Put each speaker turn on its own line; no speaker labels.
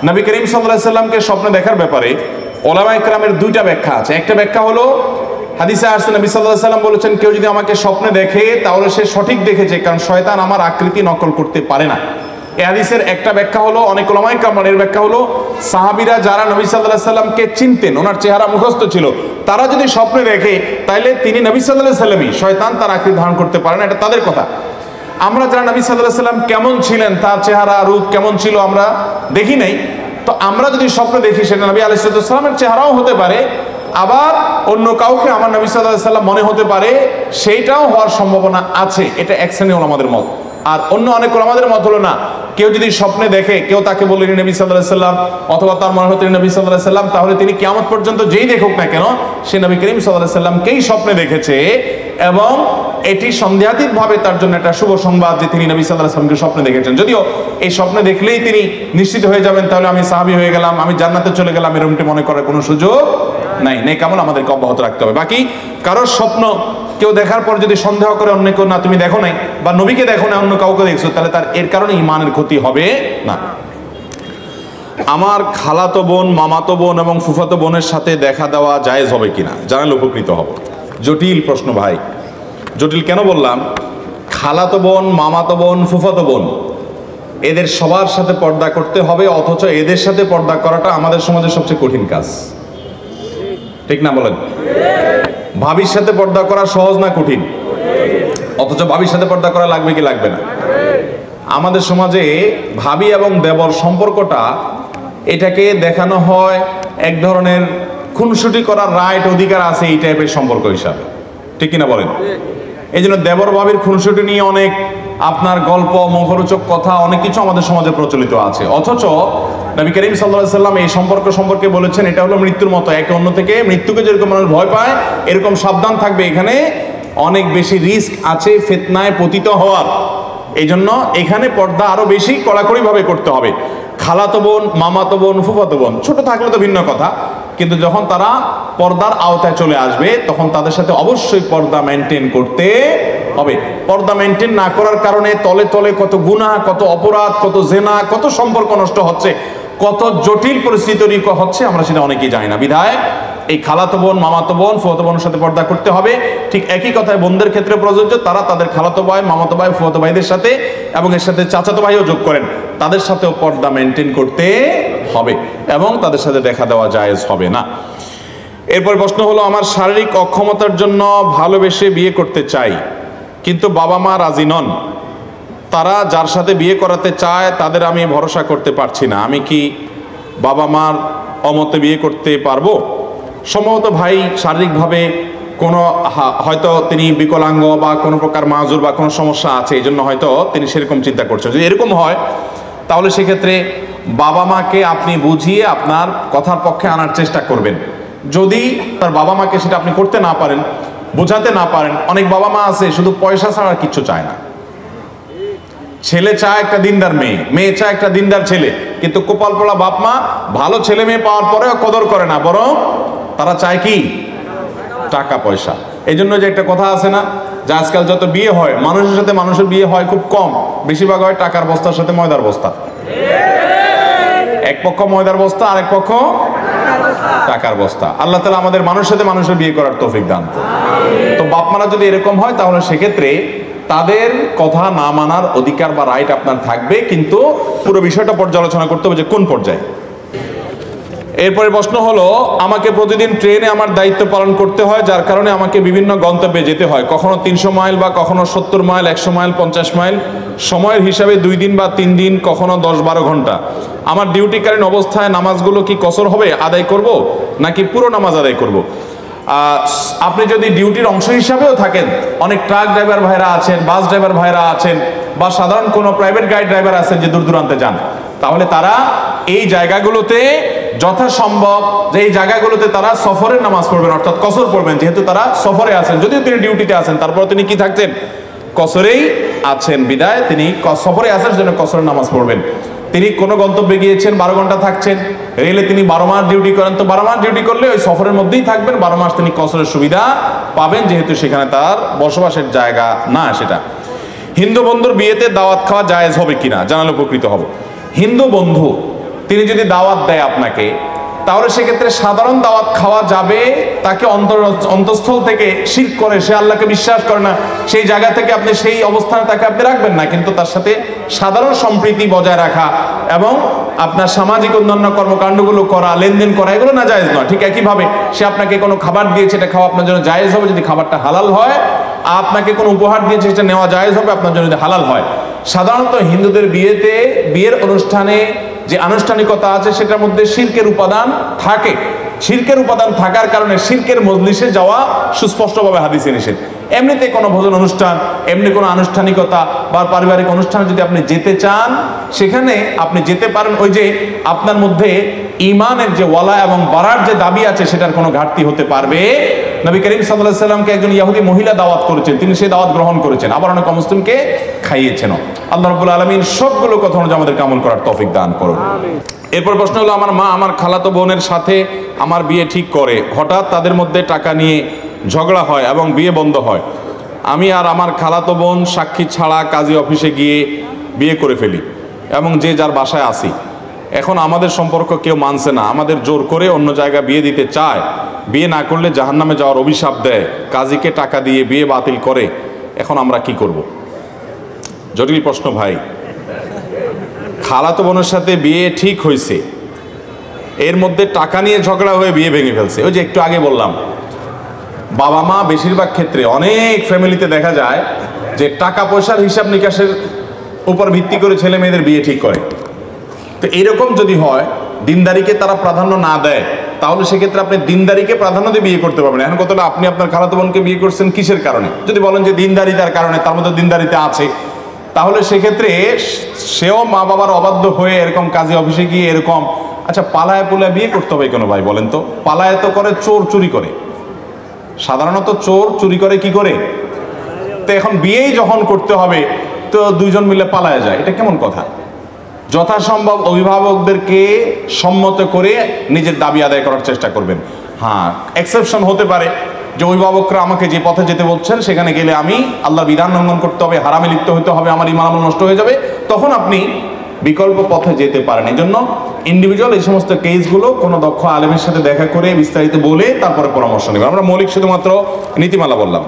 নবী করিম সাল্লাল্লাহু আলাইহি সাল্লামকে স্বপ্নে দেখার ব্যাপারে উলামায়ে কেরামের দুইটা ব্যাখ্যা আছে। একটা ব্যাখ্যা হলো হাদিসে আসছে নবী সাল্লাল্লাহু আলাইহি সাল্লাম বলেছেন, কেউ যদি আমাকে স্বপ্নে দেখে তাহলে সে সঠিক দেখেছে, কারণ শয়তান আমার আকৃতি নকল করতে পারে না। এই হাদিসের একটা ব্যাখ্যা হলো, অনেক উলামায়ে কেরামের ব্যাখ্যা হলো, সাহাবীরা যারা নবী সাল্লাল্লাহু আলাইহি সাল্লামকে চিনতেন, ওনার চেহারা মুখস্থ ছিল, তারা যদি স্বপ্নে দেখে তাইলে তিনি নবী সাল্লাল্লাহু আলাইহি সাল্লামই, শয়তান তার আকৃতি ধারণ করতে পারে না, এটা তাদের কথা। আমরা যারা নবী সাল্লাল্লাহু আলাইহি সাল্লাম কেমন ছিলেন, তার চেহারা রূপ কেমন ছিল আমরা দেখি নাই, তো আমরা যদি স্বপ্নে দেখি সেটা নবী আলাইহিস সালামের চেহারাও হতে পারে, আবার অন্য কাউকে আমার নবী সাল্লাল্লাহু আলাইহি সাল্লাম মনে হতে পারে, সেইটাও হওয়ার সম্ভাবনা আছে। এটা এক শ্রেণীর ওলামাদের মত। আর অন্য অনেক ওলামাদের মত হলো না, কেউ যদি স্বপ্নে দেখে, কেউ তাকে বললেন নবী সাল্লাল্লাহু আলাইহি সাল্লাম, অথবা তার মনে হতে নবী সাল্লাল্লাহু আলাইহি সাল্লাম, তাহলে তিনি কিয়ামত পর্যন্ত যেই দেখুক না কেন সে নবী করিম সাল্লাল্লাহু আলাইহি সাল্লামকেই স্বপ্নে দেখেছে, এবং এটি সন্দেহাতীতভাবে তার জন্য একটা শুভ সংবাদ যে তিনি নবী সাল্লাল্লাহু আলাইহি সাল্লামকে স্বপ্নে দেখেছেন। যদিও এই স্বপ্নে দেখলেই তিনি নিশ্চিত হয়ে যাবেন তাহলে আমি সাহাবী হয়ে গেলাম, আমি জান্নাতে চলে গেলাম, এরকমটি মনে করার কোনো সুযোগ নাই। নেক আমল আমাদেরকে অব্যাহত রাখতে হবে। বাকি কারোর স্বপ্ন কেউ দেখার পর যদি সন্দেহ করে অন্য কেউ, না তুমি দেখো নাই বা নবীকে দেখো না, অন্য কাউকে দেখছো, তাহলে তার এর কারণে ঈমানের ক্ষতি হবে না। আমার খালাতো বোন, মামাতো বোন এবং ফুফাতো বোনের সাথে দেখা দেওয়া জায়েজ হবে কিনা জানালে উপকৃত হব। জটিল প্রশ্ন ভাই। জটিল কেন বললাম? খালাতো বোন, মামাতো বোন, ফুফাতো বোন, এদের সবার সাথে পর্দা করতে হবে, অথচ এদের সাথে পর্দা করাটা আমাদের সমাজের সবচেয়ে কঠিন কাজ, ঠিক না বলেন? ভাবির সাথে পর্দা করা সহজ না কঠিন? অথচ ভাবির সাথে পর্দা করা লাগবে কি লাগবে না? আমাদের সমাজে ভাবি এবং দেবর সম্পর্কটা, এটাকে দেখানো হয় এক ধরনের খুনসুটি করার রাইট, অধিকার আছে এই টাইপের সম্পর্ক হিসাবে, ঠিক কিনা বলেন? এই জন্য দেবর ভাবির খুনসুটি নিয়ে অনেক আপনার গল্প, মুখরোচক কথা, অনেক কিছু আমাদের সমাজে প্রচলিত আছে। অথচ নবী করিম সাল্লাল্লাহু আলাইহি সাল্লাম এই সম্পর্ক সম্পর্কে বলেছেন এটা হলো মৃত্যুর মতো, একে অন্য থেকে, মৃত্যুকে যেরকম মানুষ ভয় পায় এরকম সাবধান থাকবে, এখানে অনেক বেশি রিস্ক আছে ফিতনায় পতিত হওয়ার। এই জন্য এখানে পর্দা আরো বেশি কড়াকড়িভাবে করতে হবে। খালাতো বোন, মামাতো বোন, ফুফাতো বোন ছোট থাকলে তো ভিন্ন কথা, কিন্তু যখন তারা পর্দার আওতায় চলে আসবে তখন তাদের সাথে অবশ্যই পর্দা মেনটেন করতে হবে। পর্দা মেনটেন না করার কারণে তলে তলে কত গুনাহ, কত অপরাধ, কত জেনা, কত সম্পর্ক নষ্ট হচ্ছে, কত জটিল পরিস্থিতি তৈরি হচ্ছে, আমরা সেটা অনেকেই জানি না। বিধায় এই খালাতো বোন, মামাতো বোন, ফুফাতো বোনের সাথে পর্দা করতে হবে। ঠিক একই কথায় বোনদের ক্ষেত্রে প্রযোজ্য, তারা তাদের খালাতো ভাই, মামাতো ভাই, ফুফাতো ভাইদের সাথে এবং এর সাথে চাচাতো ভাইও যোগ করেন, তাদের সাথেও পর্দা মেনটেন করতে হবে এবং তাদের সাথে দেখা দেওয়া জায়েজ হবে না। এরপর প্রশ্ন হলো, আমার শারীরিক অক্ষমতার জন্য ভালোবেসে বিয়ে করতে চাই, কিন্তু বাবা মা রাজি নন। তারা যার সাথে বিয়ে করাতে চায় তাদের আমি ভরসা করতে পারছি না, আমি কি বাবা মার অমতে বিয়ে করতে পারবো? সম্ভবত ভাই শারীরিকভাবে কোনো হয়তো তিনি বিকলাঙ্গ বা কোনো প্রকার মাজুর বা কোনো সমস্যা আছে, এই জন্য হয়তো তিনি সেরকম চিন্তা করছেন। যদি এরকম হয় তাহলে সেক্ষেত্রে বাবা মাকে আপনি বুঝিয়ে আপনার কথার পক্ষে আনার চেষ্টা করবেন। যদি তার বাবা মাকে সেটা আপনি করতে না পারেন, বোঝাতে না পারেন, অনেক বাবা মা আছে শুধু পয়সা ছাড়া আর কিচ্ছু চায় না। ছেলে চায় একটা দিনদার মেয়ে, মেয়ে চায় একটা দিনদার ছেলে, কিন্তু কপাল পোড়া বাপ মা ভালো ছেলে মেয়ে পাওয়ার পরেও কদর করে না, বরং তারা চায় কি? টাকা পয়সা। এই জন্য যে একটা কথা আছে না, যে আজকাল যত বিয়ে হয় মানুষের সাথে মানুষের বিয়ে হয় খুব কম, বেশিরভাগ হয় টাকার বস্তার সাথে ময়দার বস্তা। এক পক্ষ ময়দার বস্তা, আরেক পক্ষ টাকার বস্তা। আল্লাহ তাআলা আমাদের মানুষের সাথে মানুষের বিয়ে করার তৌফিক দান। তো বাপ মারা যদি এরকম হয় তাহলে সেক্ষেত্রে তাদের কথা না মানার অধিকার বা রাইট আপনার থাকবে, কিন্তু পুরো বিষয়টা পর্যালোচনা করতে হবে যে কোন পর্যায়ে। এরপরে প্রশ্ন হলো, আমাকে প্রতিদিন ট্রেনে আমার দায়িত্ব পালন করতে হয়, যার কারণে আমাকে বিভিন্ন গন্তব্যে যেতে হয়, কখনো 300 মাইল বা কখনো 70 মাইল, 100 মাইল, 50 মাইল। সময়ের হিসাবে 2 দিন বা 3 দিন, কখনো 10-12 ঘন্টা। আমার ডিউটিকালীন অবস্থায় নামাজগুলো কি কসর হবে, আদায় করব নাকি পুরো নামাজ আদায় করব? আপনি যদি ডিউটির অংশ হিসাবেও থাকেন, অনেক ট্রাক ড্রাইভার ভাইরা আছেন, বাস ড্রাইভার ভাইরা আছেন, বা সাধারণ কোনো প্রাইভেট গাড়ি ড্রাইভার আছেন যে দূর দূরান্তে যান, তাহলে তারা এই জায়গাগুলোতে যথাসম্ভব যে এই জায়গাগুলোতে তারা সফরের নামাজ পড়বেন, অর্থাৎ কসর পড়বেন, যেহেতু তারা সফরে আছেন। যদিও তিনি ডিউটিতে আছেন, তারপর তিনি কি থাকছেন? কসরেই আছেন। বিদায় তিনি সফরে আসার জন্য কসরের নামাজ পড়বেন। তিনি কোনো গন্তব্যে গিয়েছেন, 12 ঘন্টা থাকছেন, রেলে তিনি 12 মাস ডিউটি করেন, তো 12 মাস ডিউটি করলে ওই সফরের মধ্যেই থাকবেন, 12 মাস তিনি কসরের সুবিধা পাবেন, যেহেতু সেখানে তার বসবাসের জায়গা না সেটা। হিন্দু বন্ধুর বিয়েতে দাওয়াত খাওয়া জায়েজ হবে কিনা জানালে উপকৃত হব। হিন্দু বন্ধু তিনি যদি দাওয়াত দেয় আপনাকে, তাহলে সেক্ষেত্রে সাধারণ দাওয়াত খাওয়া যাবে, তাকে অন্তঃস্থল থেকে শিরক করে, সে আল্লাহকে বিশ্বাস করে না, সেই জায়গা থেকে আপনি সেই অবস্থানে তাকে আপনি রাখবেন না, কিন্তু তার সাথে সাধারণ সম্প্রীতি বজায় রাখা এবং আপনার সামাজিক অন্যান্য কর্মকাণ্ডগুলো করা, লেনদেন করা, এগুলো না জায়েজ নয়। ঠিক একইভাবে সে আপনাকে কোনো খাবার দিয়েছে, এটা খাওয়া আপনার জন্য জায়েজ হবে যদি খাবারটা হালাল হয়, আপনাকে কোনো উপহার দিয়েছে সেটা নেওয়া জায়েজ হবে আপনার জন্য যদি হালাল হয়। সাধারণত হিন্দুদের বিয়ের অনুষ্ঠানে যে আনুষ্ঠানিকতা আছে সেটার মধ্যে শিরকের উপাদান থাকে। শিরকের উপাদান থাকার কারণে শিরকের মজলিসে যাওয়া সুস্পষ্টভাবে হাদিসে নিষেধ। এমনিতে কোনো ভোজন অনুষ্ঠান, এমনি কোনো আনুষ্ঠানিকতা বা পারিবারিক অনুষ্ঠানে যদি আপনি যেতে চান, সেখানে আপনি যেতে পারেন। ওই যে আপনার মধ্যে ঈমানের যে ওয়ালা এবং বারার যে দাবি আছে সেটার কোনো ঘাটতি হতে পারবে। নবী করিম সাল্লাল্লাহু আলাইহি সাল্লামকে একজন ইহুদি মহিলা দাওয়াত করেছেন, তিনি সেই দাওয়াত গ্রহণ করেছেন, আবার অনেক মুসলিমকে খাইয়েছেন। আল্লাহ রাব্বুল আলামিন সবগুলো কথা অনুযায়ী আমাদেরকে আমল করার তৌফিক দান করুন। এরপর প্রশ্ন হলো, আমার মা আমার খালাতো বোনের সাথে আমার বিয়ে ঠিক করে, হঠাৎ তাদের মধ্যে টাকা নিয়ে ঝগড়া হয় এবং বিয়ে বন্ধ হয়। আমি আর আমার খালাতো বোন সাক্ষী ছাড়া কাজী অফিসে গিয়ে বিয়ে করে ফেলি এবং যে যার বাসায় আসি। এখন আমাদের সম্পর্ক কেউ মানছে না, আমাদের জোর করে অন্য জায়গায় বিয়ে দিতে চায়, বিয়ে না করলে জাহান্নামে যাওয়ার অভিশাপ দেয়, কাজীকে টাকা দিয়ে বিয়ে বাতিল করে। এখন আমরা কি করব? জটিল প্রশ্ন ভাই। খালাতো বোনের সাথে বিয়ে ঠিক হয়েছে, এর মধ্যে টাকা নিয়ে ঝগড়া হয়ে বিয়ে ভেঙে ফেলছে। ওই যে একটু আগে বললাম, বাবা মা বেশিরভাগ ক্ষেত্রে অনেক ফ্যামিলিতে দেখা যায় যে টাকা পয়সার হিসাব নিকাশের উপর ভিত্তি করে ছেলে মেয়েদের বিয়ে ঠিক করে। তো এরকম যদি হয়, দিনদারিকে তারা প্রাধান্য না দেয়, তাহলে সেক্ষেত্রে আপনি দিনদারিকে প্রাধান্য দিয়ে বিয়ে করতে পারবেন। এখন কতটা আপনি আপনার খালাতো বোনকে বিয়ে করছেন কিসের কারণে? যদি বলেন যে দিনদারিতার কারণে, তার মধ্যে দিনদারিতা আছে, তাহলে সেক্ষেত্রে সেও মা বাবার অবাধ্য হয়ে এরকম কাজী অফিসে গিয়ে এরকম, আচ্ছা পালায় পুলায় বিয়ে করতে হবে কেন ভাই বলেন তো? পালায় তো করে চোর চুরি করে, সাধারণত চোর চুরি করে কি করে? তো এখন বিয়েই যখন করতে হবে তো দুইজন মিলে পালায় যায়, এটা কেমন কথা? যথাসম্ভব অভিভাবকদেরকে সম্মত করে নিজের দাবি আদায় করার চেষ্টা করবেন। হ্যাঁ, এক্সেপশন হতে পারে যে অভিভাবকরা আমাকে যে পথে যেতে বলছেন সেখানে গেলে আমি আল্লাহর বিধান লঙ্ঘন করতে হবে, হারামে লিপ্ত হতে হবে, আমার ঈমান আমল নষ্ট হয়ে যাবে, তখন আপনি বিকল্প পথে যেতে পারেন। এই জন্য ইন্ডিভিজুয়াল এই সমস্ত কেসগুলো কোনো দক্ষ আলেমের সাথে দেখা করে বিস্তারিত বলে তারপরে পরামর্শ নেবেন। আমরা মৌলিক শুধুমাত্র নীতিমালা বললাম।